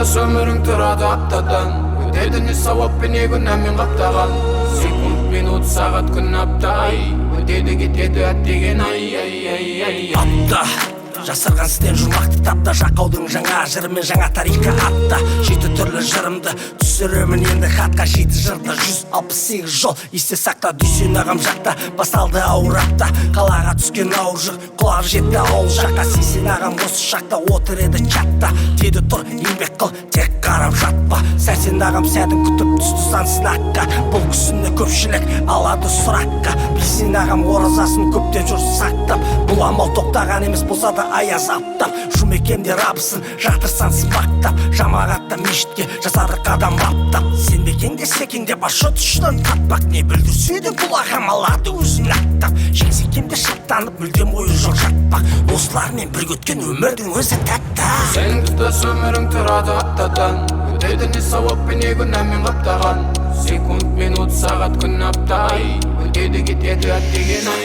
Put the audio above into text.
тұтас өмірің тұрады аптадан, өтеді не сауап пен не күнәмен қаптаған. Секунд, минут, сағат, күн, апта, ай, өтеді кетеді әттеген ай. Апта жасырған істен жұмақты тапта, жақаудың жаңа жыры мен жаңа тарихқа атта. 7 түрлі жырымды түсіремін енді хатқа, 7 жырда 168 жол есте сақта. Дүйсен ағам жақта басталды ауыр апта, қалаға түскен ауыр жүк құлап жетті ауыл жаққа. Сейсен ағам осы шақта отыр еді чатта, деді тұр еңбек қыл тек қарап жатпа. Сәрсен ағам сәтін күтіп түсті сан сынаққа, бұл кісіні көпшілік алады сұраққа. Білсен ағам оразасын көптен жүр сақтап, бұл амал тоқтаған емес болса да аяз аптап. Жұмекемде рабысын жатырсан сыбақтап, жамағатта мешітке жасады қадам баптап. Сенбекеңде секеңде башы тұшынан таппақ, не бүлдірсе де бұл ағам алады өзін аттап. Жеңсекемде шаттанып мүлдем ойы жоқ жатпақ, осылармен бірге өткен өмірдің өзі тәтті. Сен тұтас өмірің тұрады аптадан, өтеді не сауап пен не күнәмен қаптаған. Секунд, минут, сағат, күн, апта, ай, өтеді кетеді әттеген ай.